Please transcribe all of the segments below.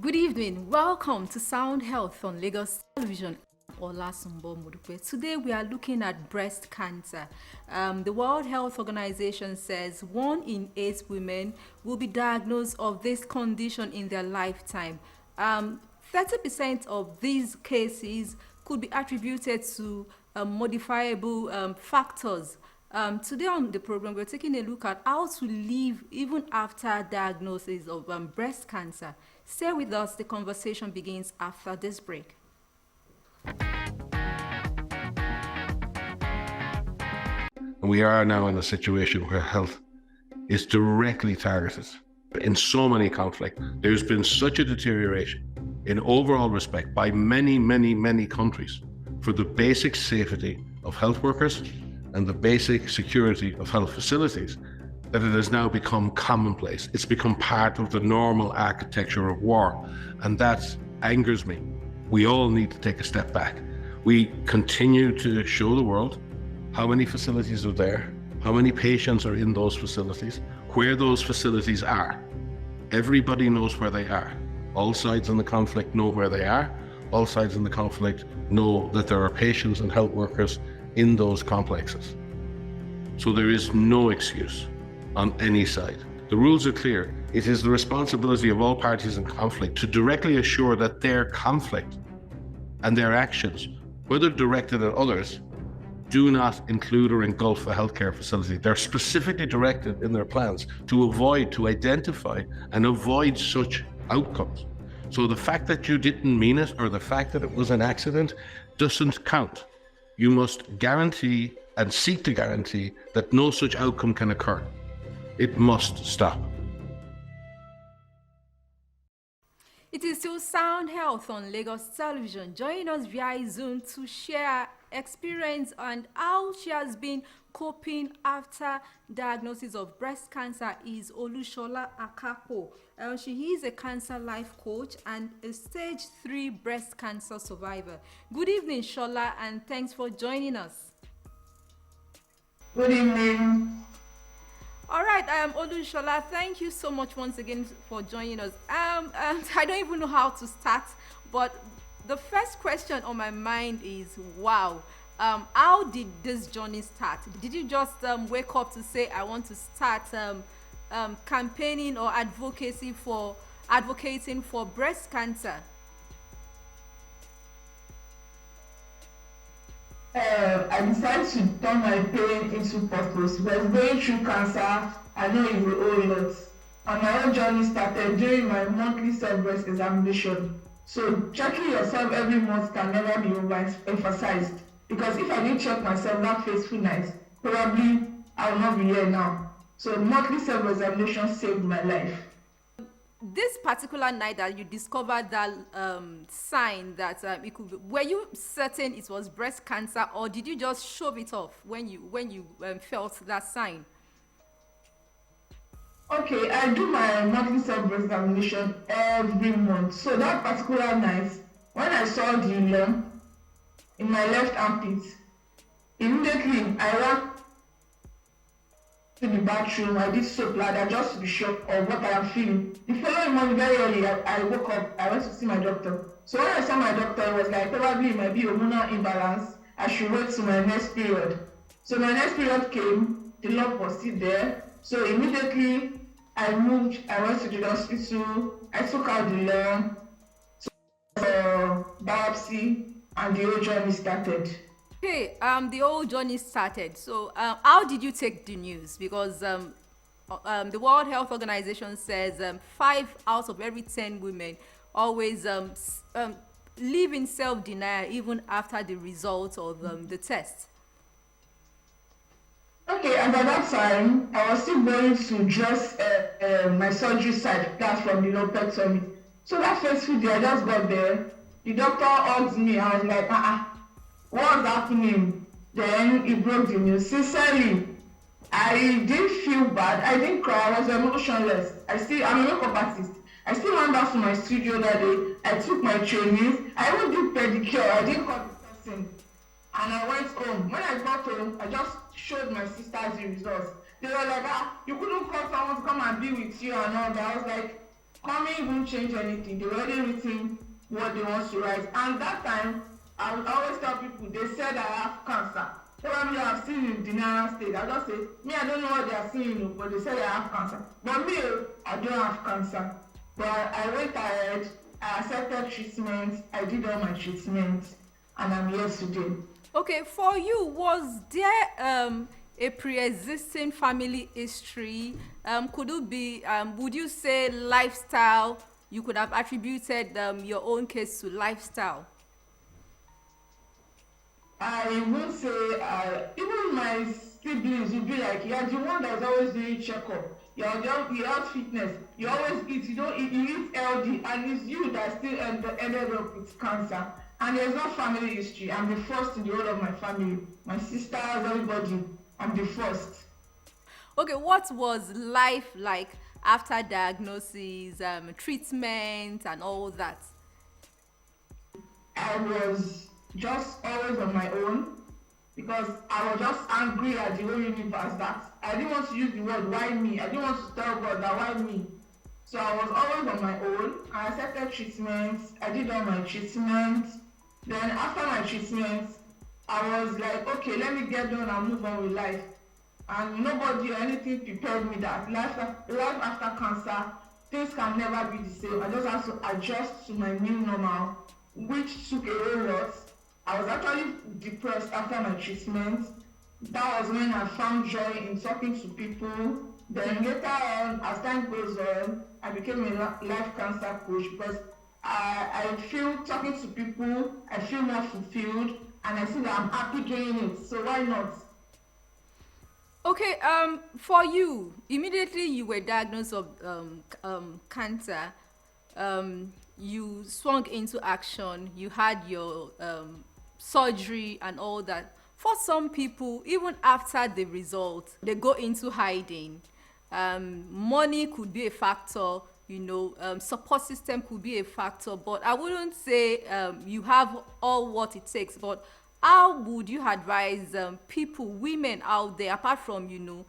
Good evening. Welcome to Soundhealth on Lagos Television. Olasumbo Modupe. Today we are looking at breast cancer. The World Health Organization says 1 in 8 women will be diagnosed of this condition in their lifetime. 30% of these cases could be attributed to modifiable factors. Today on the program, we're taking a look at how to live even after diagnosis of breast cancer. Stay with us. The conversation begins after this break. We are now in a situation where health is directly targeted in so many conflicts. There's been such a deterioration in overall respect by many countries for the basic safety of health workers and the basic security of health facilities that it has now become commonplace. It's become part of the normal architecture of war, and that angers me. We all need to take a step back. We continue to show the world how many facilities are there, how many patients are in those facilities, where those facilities are. Everybody knows where they are. All sides in the conflict know where they are. All sides in the conflict know that there are patients and health workers in those complexes. So there is no excuse on any side. The rules are clear. It is the responsibility of all parties in conflict to directly assure that their conflict and their actions, whether directed at others, do not include or engulf a healthcare facility. They're specifically directed in their plans to identify and avoid such outcomes. So the fact that you didn't mean it or the fact that it was an accident doesn't count. You must guarantee and seek to guarantee that no such outcome can occur. It must stop. It is still Soundhealth on Lagos Television. Join us via Zoom to share experience and how she has been coping after diagnosis of breast cancer is Olushola Akapo. She is a cancer life coach and a stage 3 breast cancer survivor. Good evening, Shola, and thanks for joining us. Good evening. All right, Olushola, thank you so much once again for joining us. I don't even know how to start, but the first question on my mind is, wow, how did this journey start? Did you just wake up to say, I want to start campaigning or advocating for breast cancer? I decided to turn my pain into purpose. Because going through cancer, I know it will owe a lot. And my own journey started during my monthly self-breast examination. So checking yourself every month can never be overemphasized. Because if I didn't check myself that fateful night, probably I will not be here now. So monthly self-examination saved my life. This particular night that you discovered that sign that it could be, were you certain it was breast cancer, or did you just shove it off when you felt that sign? Okay, I do my monthly self-breast examination every month. So that particular night, when I saw the lump in my left armpit, immediately I ran to the bathroom. I did soap ladder just to be sure of what I am feeling. The following morning, very early, I woke up. I went to see my doctor. So when I saw my doctor, it was like probably it might be hormonal imbalance. I should wait to my next period. So my next period came. The lump was still there. So immediately I moved. I went to the hospital. I took out the lump, biopsy, and the whole journey started. Okay, the whole journey started. So, how did you take the news? Because the World Health Organization says 5 out of every 10 women always live in self-denial even after the results of the test. Okay, and at that time, I was still going to dress my surgery site platform, the lumpectomy. So that first day, I just got there. The doctor hugged me. I was like, what's happening? Then he broke the news. Sincerely, I didn't feel bad. I didn't cry. I was emotionless. I'm a makeup artist. I still went back to my studio that day. I took my trainings. I even did pedicure. I didn't call the person. And I went home. When I got home, I just showed my sisters the results. They were like, you couldn't call someone to come and be with you and all that. I was like, Coming won't change anything. They already written what they want to write. And that time, I would always tell people, they said I have cancer. Probably I've seen in denial state. I just say, me, I don't know what they are seeing, but they said I have cancer. But me, I don't have cancer. But I went ahead, I accepted treatment, I did all my treatment, and I'm here today. Okay, for you, was there a pre-existing family history? Could it be, would you say lifestyle? You could have attributed your own case to lifestyle. I won't say, even my siblings will be like, you're the one that's always doing checkup. You have fitness. You always eat. You don't eat. You eat healthy, and it's you that still ended up with cancer. And there's no family history. I'm the first in the whole of my family. My sisters, everybody. I'm the first. Okay, what was life like after diagnosis, treatment, and all that? I was just always on my own because I was just angry at the whole universe that I didn't want to use the word why me. I didn't want to tell God that why me. So I was always on my own. I accepted treatment. I did all my treatment. Then after my treatment, I was like, okay, let me get done and move on with life. And nobody or anything prepared me that life after cancer, things can never be the same. I just have to adjust to my new normal, which took a whole lot. I was actually depressed after my treatment. That was when I found joy in talking to people. Then later on, as time goes on, I became a life cancer coach because I feel talking to people, I feel more fulfilled, and I feel that I'm happy doing it. So why not? Okay, for you, immediately you were diagnosed of cancer, you swung into action, you had your surgery and all that. For some people, even after the result, they go into hiding. Money could be a factor, support system could be a factor, but I wouldn't say you have all what it takes. But how would you advise people, women out there, apart from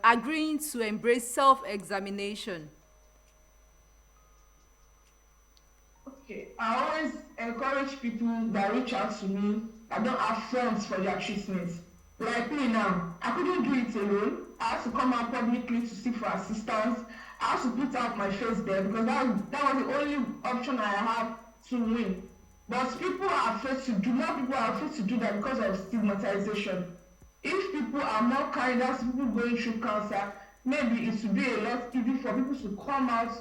agreeing to embrace self-examination? Okay, I always encourage people that reach out to me that don't have funds for their treatment. Like me now, I couldn't do it alone. I had to come out publicly to seek for assistance. I had to put out my face there because that was the only option I had to win. But people are afraid to do, more people are afraid to do that because of stigmatization. If people are more kinder to people going through cancer, maybe it would be a lot easier for people to come out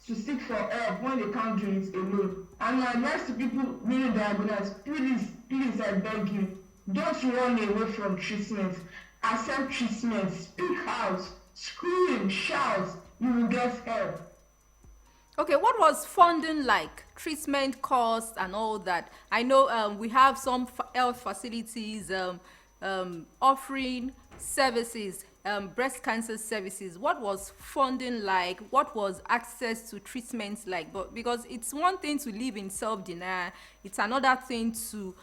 to seek for help when they can't do it alone. And my advice to people newly diagnosed, please, I beg you, don't run away from treatment. Accept treatment, speak out, scream, shout, you will get help. Okay, what was funding like? Treatment costs and all that. I know we have some health facilities offering services, breast cancer services. What was funding like? What was access to treatments like? But because it's one thing to live in self-denial, it's another thing to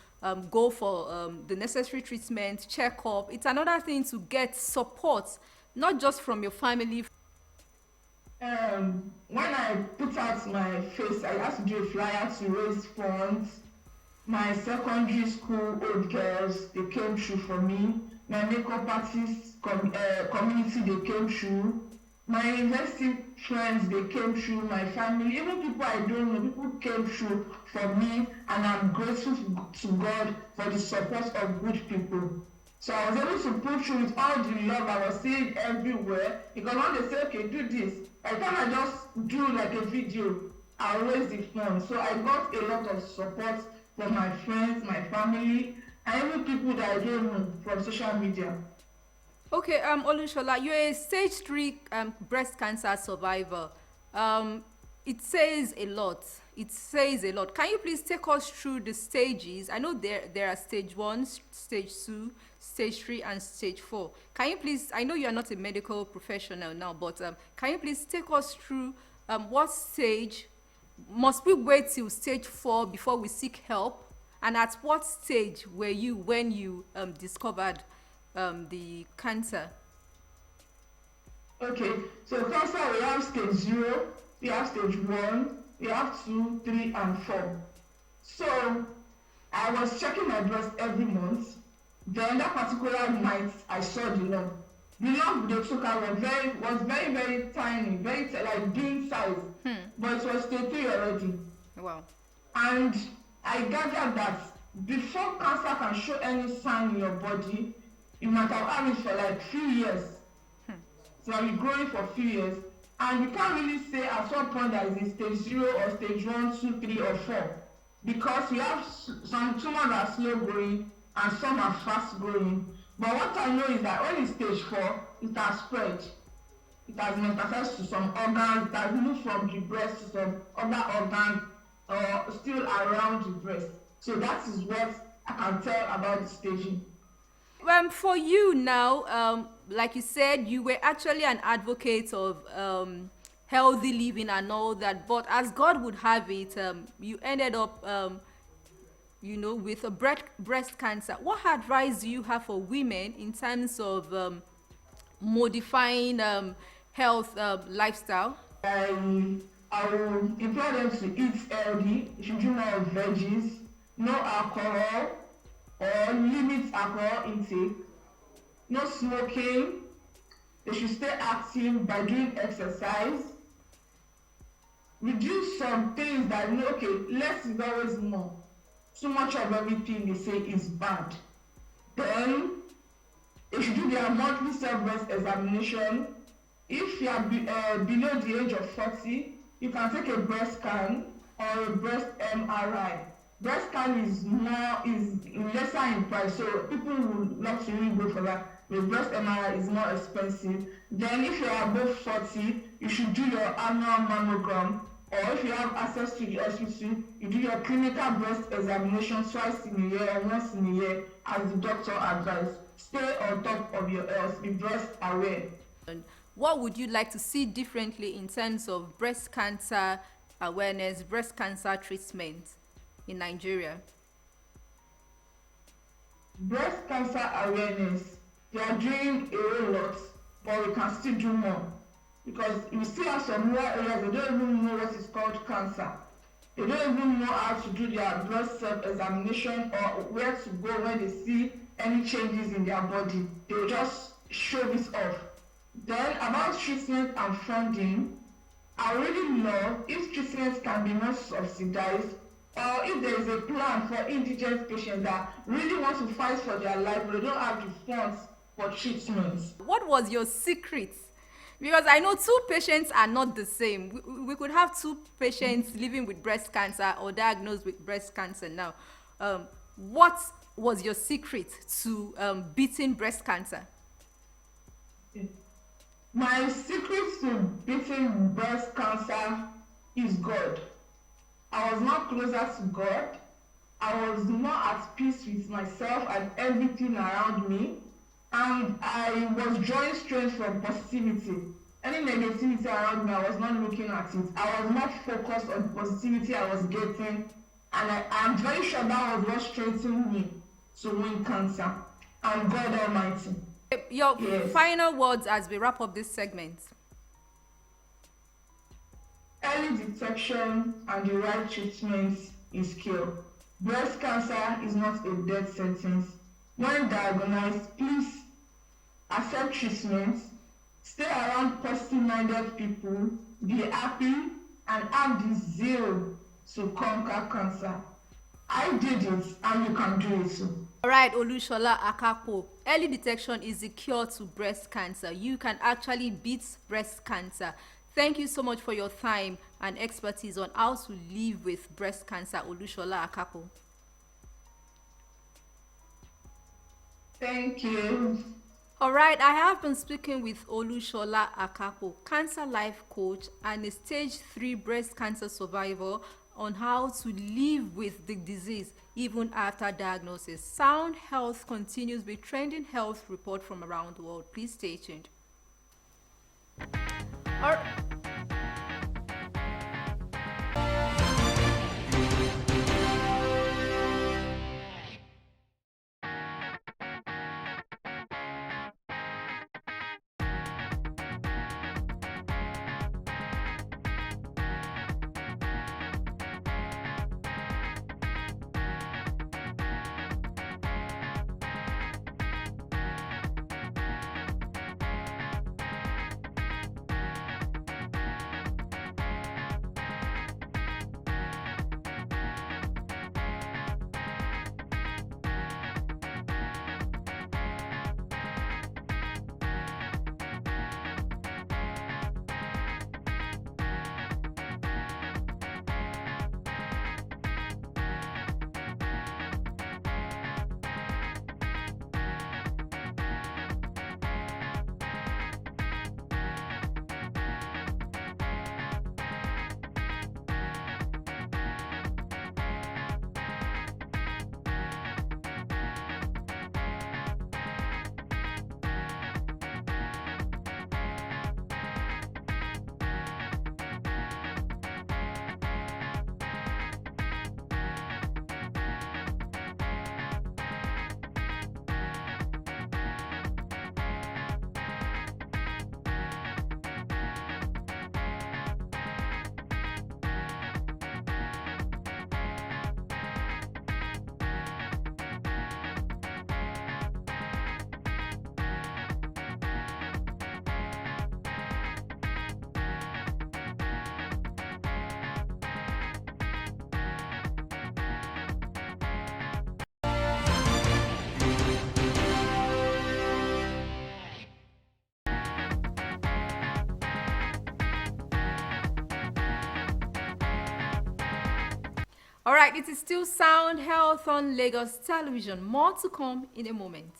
go for the necessary treatment, checkup. It's another thing to get support, not just from your family. When I put out my face, I had to do a flyer to raise funds. My secondary school old girls, they came through for me. My makeup artist community, they came through. My university friends, they came through. My family, even people I don't know, people came through for me, and I'm grateful to God for the support of good people. So I was able to pull through with all the love I was seeing everywhere. Because when they say, okay, do this, by the time I just do like a video, I'll raise the funds. So I got a lot of support from my friends, my family, and even people that I don't know from social media. Okay, Olushola, you're a stage 3 breast cancer survivor. It says a lot. It says a lot. Can you please take us through the stages? I know there are stage 1, stage 2, stage 3, and stage 4. Can you please, I know you are not a medical professional now, but can you please take us through what stage, must we wait till stage 4 before we seek help? And at what stage were you when you discovered the cancer? Okay, so cancer we have stage 0, we have stage 1, we have 2, 3, and 4. So I was checking my breast every month. Then that particular night, I saw the lump. The lump they took out was very, very tiny, like bean size. But it was stage 3 already. Wow. And I gathered that before cancer can show any sign in your body, you might have had it for like few years. So you're growing for a few years. And you can't really say at what point that is in stage 0 or stage 1, 2, 3, or 4. Because you have some tumors that are slow growing and some are fast growing. But what I know is that when it's stage 4, it has spread. It has metastasized to some organs, it has moved from the breast to some other organs or still around the breast. So that is what I can tell about the staging. For you now, like you said, you were actually an advocate of healthy living and all that, but as God would have it, you ended up, with a breast cancer. What advice do you have for women in terms of modifying health lifestyle? I will implore them to eat healthy. You should do more of veggies, no alcohol or limit alcohol intake, no smoking. They should stay active by doing exercise. Reduce some things that less is always more. Too much of everything they say is bad. Then they should do their monthly self-breast examination. If you are below the age of 40, you can take a breast scan or a breast MRI. Breast scan is lesser in price, so people would love to really go for that. The breast MRI is more expensive. Then if you are above 40, you should do your annual mammogram, or if you have access to the hospital, you do your clinical breast examination twice in a year or once in a year as the doctor advised. Stay on top of your health, be breast aware. What would you like to see differently in terms of breast cancer awareness, breast cancer treatment in Nigeria? Breast cancer awareness, they are doing a whole lot, but we can still do more. Because you still have some rural areas, they don't even know what is called cancer. They don't even know how to do their breast self-examination or where to go when they see any changes in their body. They will just show this off. Then about treatment and funding, I really love if treatments can be more subsidized, or if there is a plan for indigent patients that really want to fight for their life but they don't have the funds for treatments. What was your secret? Because I know two patients are not the same. We could have two patients living with breast cancer or diagnosed with breast cancer now. What was your secret to beating breast cancer? My secret to beating breast cancer is God. I was not closer to God. I was more at peace with myself and everything around me. And I was drawing strength from positivity. Any negativity around me, I was not looking at it. I was not focused on positivity I was getting. And I'm very sure that was what strengthened me to win cancer. And God Almighty. Your final words as we wrap up this segment. Early detection and the right treatment is cure. Breast cancer is not a death sentence. When diagnosed, please accept treatment, stay around positive-minded people, be happy, and have the zeal to conquer cancer. I did it, and you can do it too. All right, Olushola Akapo, early detection is the cure to breast cancer. You can actually beat breast cancer. Thank you so much for your time and expertise on how to live with breast cancer, Olushola Akapo. Thank you. All right, I have been speaking with Olushola Akapo, cancer life coach and a stage 3 breast cancer survivor, on how to live with the disease even after diagnosis. Sound Health continues with trending health report from around the world. Please stay tuned. All right. All right, it is still Sound Health on Lagos Television. More to come in a moment.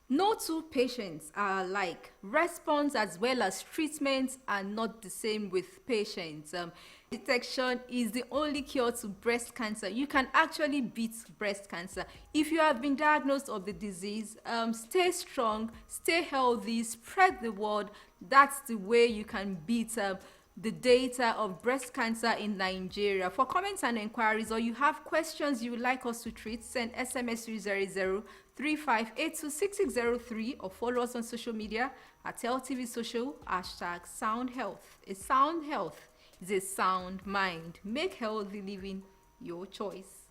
No two patients are alike. Response as well as treatment are not the same with patients. Detection is the only cure to breast cancer. You can actually beat breast cancer. If you have been diagnosed of the disease, stay strong, stay healthy, spread the word. That's the way you can beat the data of breast cancer in Nigeria. For comments and inquiries, or you have questions you would like us to treat, send SMS 300 35826603 or follow us on social media at LTV Social, #SoundHealth. A sound health is a sound mind. Make healthy living your choice.